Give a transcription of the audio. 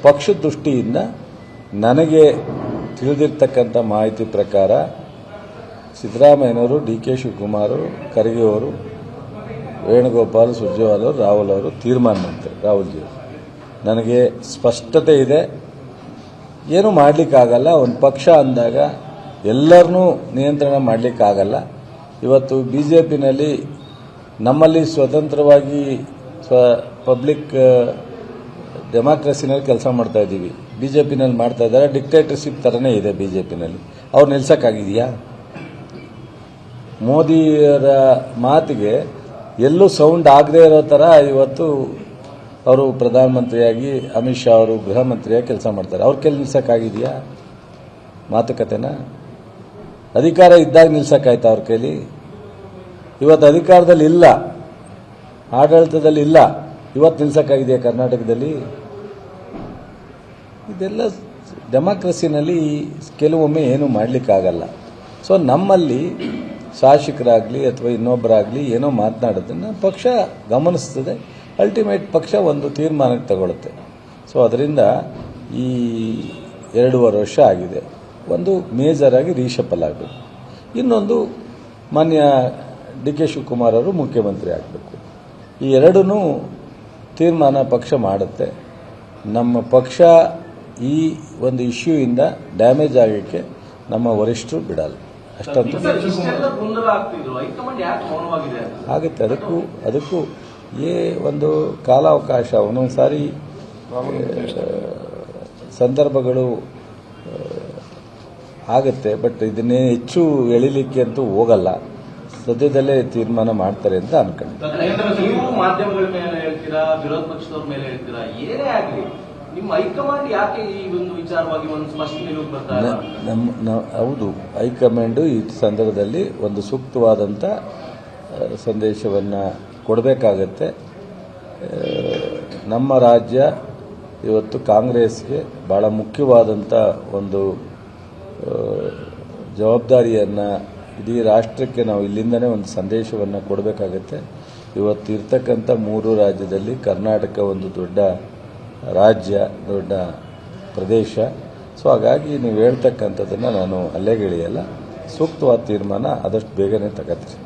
ಪಕ್ಷದ ದೃಷ್ಟಿಯಿಂದ ನನಗೆ ತಿಳಿದಿರ್ತಕ್ಕಂಥ ಮಾಹಿತಿ ಪ್ರಕಾರ ಸಿದ್ದರಾಮಯ್ಯನವರು, ಡಿ ಕೆ ಶಿವಕುಮಾರ್, ಖರ್ಗೆ ಅವರು, ವೇಣುಗೋಪಾಲ್, ಸುರ್ಜೇವಾಲ ಅವರು, ರಾಹುಲ್ ಅವರು ತೀರ್ಮಾನ ಮಾಡ್ತಾರೆ. ರಾಹುಲ್ಜಿ ನನಗೆ ಸ್ಪಷ್ಟತೆ ಇದೆ. ಏನೂ ಮಾಡಲಿಕ್ಕಾಗಲ್ಲ. ಒಂದು ಪಕ್ಷ ಅಂದಾಗ ಎಲ್ಲರನ್ನೂ ನಿಯಂತ್ರಣ ಮಾಡಲಿಕ್ಕಾಗಲ್ಲ. ಇವತ್ತು ಬಿಜೆಪಿನಲ್ಲಿ ನಮ್ಮಲ್ಲಿ ಸ್ವತಂತ್ರವಾಗಿ ಪಬ್ಲಿಕ್ ಡೆಮಾಕ್ರಸಿನಲ್ಲಿ ಕೆಲಸ ಮಾಡ್ತಾ ಇದ್ದೀವಿ. ಬಿಜೆಪಿನಲ್ಲಿ ಮಾಡ್ತಾ ಇದ್ದಾರೆ. ಡಿಕ್ಟೇಟರ್ಶಿಪ್ ಥರನೇ ಇದೆ ಬಿಜೆಪಿನಲ್ಲಿ. ಅವ್ರು ನಿಲ್ಸಕ್ಕಾಗಿದೆಯಾ? ಮೋದಿಯವರ ಮಾತಿಗೆ ಎಲ್ಲೂ ಸೌಂಡ್ ಆಗದೇ ಇರೋ ಥರ ಇವತ್ತು ಅವರು ಪ್ರಧಾನಮಂತ್ರಿಯಾಗಿ, ಅಮಿತ್ ಶಾ ಅವರು ಗೃಹ ಮಂತ್ರಿಯಾಗಿ ಕೆಲಸ ಮಾಡ್ತಾರೆ. ಅವ್ರ ಕೈಲಿ ನಿಲ್ಸಕ್ಕಾಗಿದೆಯಾ ಮಾತುಕತೆನ? ಅಧಿಕಾರ ಇದ್ದಾಗ ನಿಲ್ಸಕ್ಕಾಯ್ತಾ ಅವ್ರ ಕೈಲಿ? ಇವತ್ತು ಅಧಿಕಾರದಲ್ಲಿ ಇಲ್ಲ, ಆಡಳಿತದಲ್ಲಿ ಇಲ್ಲ, ಇವತ್ತು ನಿಲ್ಸಕ್ಕಾಗಿದೆಯಾ ಕರ್ನಾಟಕದಲ್ಲಿ? ಇದೆಲ್ಲ ಡೆಮಾಕ್ರಸಿನಲ್ಲಿ ಕೆಲವೊಮ್ಮೆ ಏನೂ ಮಾಡಲಿಕ್ಕಾಗಲ್ಲ. ಸೊ ನಮ್ಮಲ್ಲಿ ಶಾಸಕರಾಗಲಿ ಅಥವಾ ಇನ್ನೊಬ್ಬರಾಗಲಿ ಏನೋ ಮಾತನಾಡೋದನ್ನು ಪಕ್ಷ ಗಮನಿಸ್ತದೆ. ಅಲ್ಟಿಮೇಟ್ ಪಕ್ಷ ಒಂದು ತೀರ್ಮಾನಕ್ಕೆ ತಗೊಳುತ್ತೆ. ಸೊ ಅದರಿಂದ ಈ 2.5 ವರ್ಷ ಆಗಿದೆ. ಒಂದು ಮೇಜರ್ ಆಗಿ ರೀಶಫಲ್ ಆಗಬೇಕು. ಇನ್ನೊಂದು ಮಾನ್ಯ ಡಿ ಕೆ ಶಿವಕುಮಾರ್ ಅವರು ಮುಖ್ಯಮಂತ್ರಿ ಆಗಬೇಕು. ಈ ಎರಡನ್ನೂ ತೀರ್ಮಾನ ಪಕ್ಷ ಮಾಡುತ್ತೆ. ನಮ್ಮ ಪಕ್ಷ ಈ ಒಂದು ಇಶ್ಯೂಯಿಂದ ಡ್ಯಾಮೇಜ್ ಆಗೋಕ್ಕೆ ನಮ್ಮ ವರಿಷ್ಠರು ಬಿಡಲ್ಲ. ಅಷ್ಟಂತೂ ಆಗುತ್ತೆ. ಅದಕ್ಕೂ ಒಂದು ಕಾಲಾವಕಾಶ, ಒಂದೊಂದು ಸಾರಿ ಸಂದರ್ಭಗಳು ಆಗುತ್ತೆ. ಬಟ್ ಇದನ್ನೇ ಹೆಚ್ಚು ಎಳಿಲಿಕ್ಕೆ ಅಂತೂ ಹೋಗಲ್ಲ. ಸದ್ಯದಲ್ಲೇ ತೀರ್ಮಾನ ಮಾಡ್ತಾರೆ ಅಂತ ಅನ್ಕೊಂಡೆ. ಮಾಧ್ಯಮಗಳ ಮೇಲೆ ಹೇಳ್ತೀರಾ, ವಿರೋಧ ಪಕ್ಷದವ್ರ ಮೇಲೆ ಹೇಳ್ತೀರಾ, ಏನೇ ಆಗಲಿ ನಿಮ್ಮ ಹೈಕಮಾಂಡ್ ಯಾಕೆ ಈ ಒಂದು ವಿಚಾರವಾಗಿ ಒಂದು ಸ್ಪಷ್ಟ ನಿಲುವು ಬರ್ತಾರೆ? ಹೌದು, ಹೈಕಮಾಂಡ್ ಈ ಸಂದರ್ಭದಲ್ಲಿ ಒಂದು ಸೂಕ್ತವಾದಂಥ ಸಂದೇಶವನ್ನು ಕೊಡಬೇಕಾಗತ್ತೆ. ನಮ್ಮ ರಾಜ್ಯ ಇವತ್ತು ಕಾಂಗ್ರೆಸ್ಗೆ ಬಹಳ ಮುಖ್ಯವಾದಂಥ ಒಂದು ಜವಾಬ್ದಾರಿಯನ್ನು ಇಡೀ ರಾಷ್ಟ್ರಕ್ಕೆ ನಾವು ಇಲ್ಲಿಂದನೇ ಒಂದು ಸಂದೇಶವನ್ನು ಕೊಡಬೇಕಾಗತ್ತೆ. ಇವತ್ತು ಇರ್ತಕ್ಕಂಥ 3 ರಾಜ್ಯದಲ್ಲಿ ಕರ್ನಾಟಕ ಒಂದು ದೊಡ್ಡ ರಾಜ್ಯ, ದೊಡ್ಡ ಪ್ರದೇಶ. ಸೊ ಹಾಗಾಗಿ ನೀವು ಹೇಳ್ತಕ್ಕಂಥದ್ದನ್ನು ನಾನು ಅಲ್ಲೇಗೆಳೆಯಲ್ಲ. ಸೂಕ್ತವಾದ ತೀರ್ಮಾನ ಆದಷ್ಟು ಬೇಗನೆ ತಗೋತೀರಿ.